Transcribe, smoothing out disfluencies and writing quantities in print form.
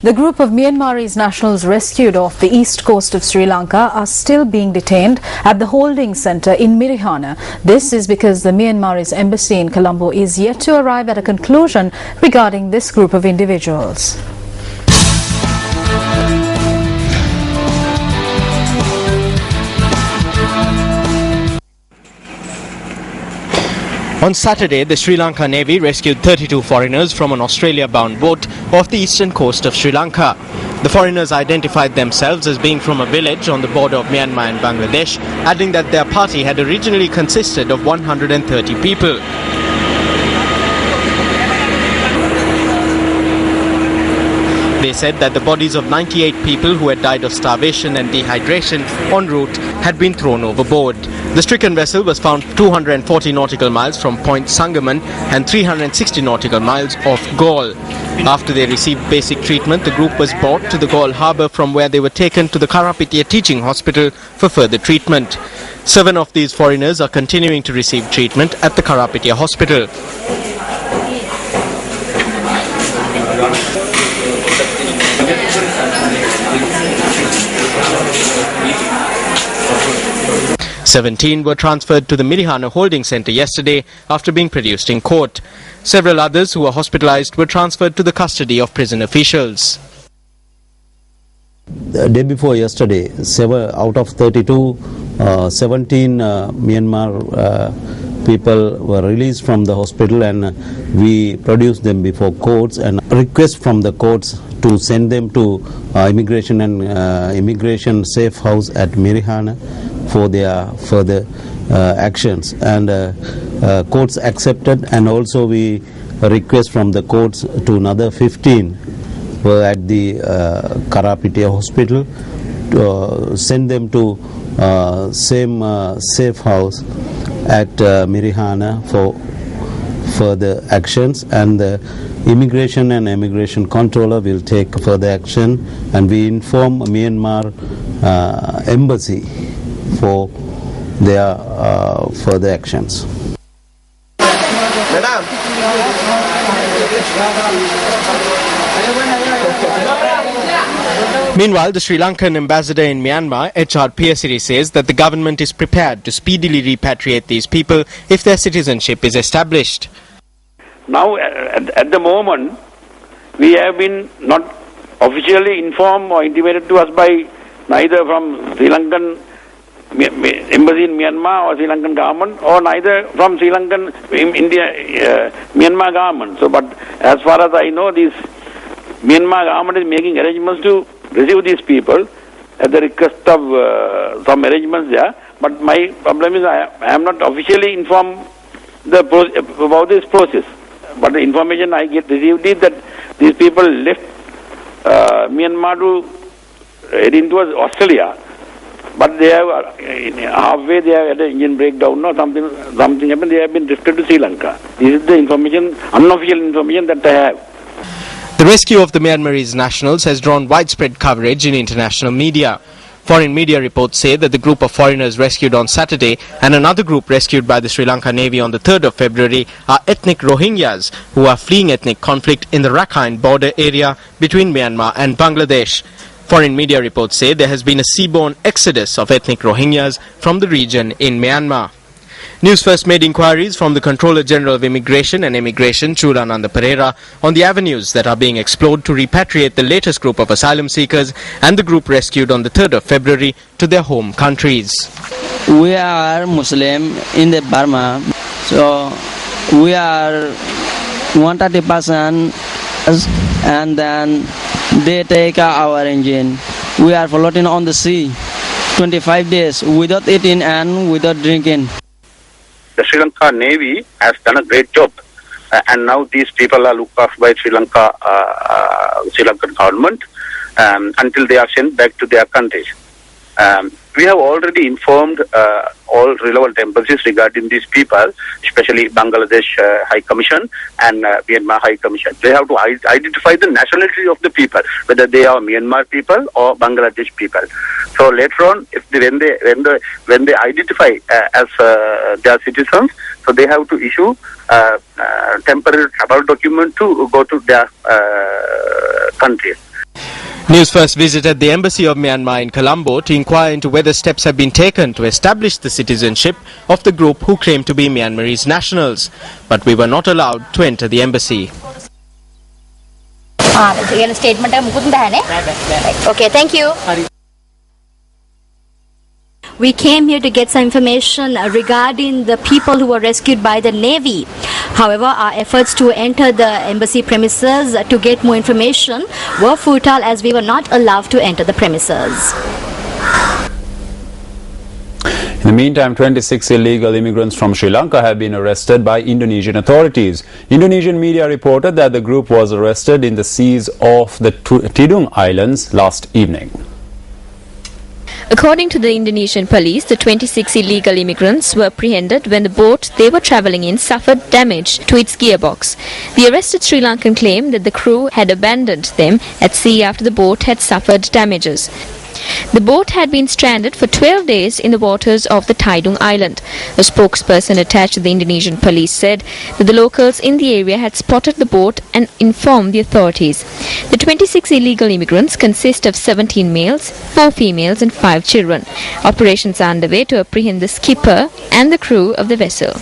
The group of Myanmarese nationals rescued off the east coast of Sri Lanka are still being detained at the holding centre in Mirihana. This is because the Myanmar Embassy in Colombo is yet to arrive at a conclusion regarding this group of individuals. On Saturday, the Sri Lanka Navy rescued 32 foreigners from an Australia-bound boat off the eastern coast of Sri Lanka. The foreigners identified themselves as being from a village on the border of Myanmar and Bangladesh, adding that their party had originally consisted of 130 people. They said that the bodies of 98 people who had died of starvation and dehydration en route had been thrown overboard. The stricken vessel was found 240 nautical miles from Point Sangaman and 360 nautical miles off Galle. After they received basic treatment, the group was brought to the Galle harbour, from where they were taken to the Karapitia Teaching Hospital for further treatment. 7 of these foreigners are continuing to receive treatment at the Karapitia Hospital. "17 were transferred to the Mirihana holding centre yesterday after being produced in court. Several others who were hospitalised were transferred to the custody of prison officials. The day before yesterday, out of 32, 17 Myanmar people were released from the hospital, and we produced them before courts and request from the courts to send them to immigration and immigration safe house at Mirihana for their further actions, and courts accepted, and also we request from the courts to another 15 were at the Karapitia hospital to send them to same safe house at Mirihana for further actions, and the immigration and immigration controller will take further action, and we inform Myanmar Embassy for their further actions. Meanwhile, the Sri Lankan ambassador in Myanmar, H.R. Piyasiri, says that the government is prepared to speedily repatriate these people if their citizenship is established. Now, at the moment, we have been not officially informed or intimated to us by neither from Sri Lankan Embassy in Myanmar or Sri Lankan government, or neither from Sri Lankan Myanmar government. So, but as far as I know, this Myanmar government is making arrangements to receive these people at the request of some arrangements there. But my problem is I am not officially informed about this process. But the information I received is that these people left Myanmar to head into Australia. But they have, halfway they have had an engine breakdown or something happened, they have been drifted to Sri Lanka. This is the information, unofficial information that I have. The rescue of the Myanmarese nationals has drawn widespread coverage in international media. Foreign media reports say that the group of foreigners rescued on Saturday and another group rescued by the Sri Lanka Navy on the 3rd of February are ethnic Rohingyas who are fleeing ethnic conflict in the Rakhine border area between Myanmar and Bangladesh. Foreign media reports say there has been a seaborne exodus of ethnic Rohingyas from the region in Myanmar. News First made inquiries from the Controller General of Immigration and Immigration, Chulananda Pereira, on the avenues that are being explored to repatriate the latest group of asylum seekers and the group rescued on the 3rd of February to their home countries. We are Muslim in the Burma, so we are 130%, and then they take our engine. We are floating on the sea 25 days without eating and without drinking. The Sri Lanka Navy has done a great job, and now these people are looked after by Sri Lankan government until they are sent back to their countries. We have already informed all relevant embassies regarding these people, especially Bangladesh High Commission and Myanmar High Commission. They have to identify the nationality of the people, whether they are Myanmar people or Bangladesh people. So later on, when they identify as their citizens, so they have to issue temporary travel document to go to their countries. News First visited the Embassy of Myanmar in Colombo to inquire into whether steps have been taken to establish the citizenship of the group who claim to be Myanmarese nationals. But we were not allowed to enter the embassy. Okay, thank you. We came here to get some information regarding the people who were rescued by the Navy. However, our efforts to enter the embassy premises to get more information were futile as we were not allowed to enter the premises. In the meantime, 26 illegal immigrants from Sri Lanka have been arrested by Indonesian authorities. Indonesian media reported that the group was arrested in the seas off the Tidung Islands last evening. According to the Indonesian police, the 26 illegal immigrants were apprehended when the boat they were travelling in suffered damage to its gearbox. The arrested Sri Lankan claimed that the crew had abandoned them at sea after the boat had suffered damages. The boat had been stranded for 12 days in the waters of the Tidung Island. A spokesperson attached to the Indonesian police said that the locals in the area had spotted the boat and informed the authorities. The 26 illegal immigrants consist of 17 males, 4 females and 5 children. Operations are underway to apprehend the skipper and the crew of the vessel.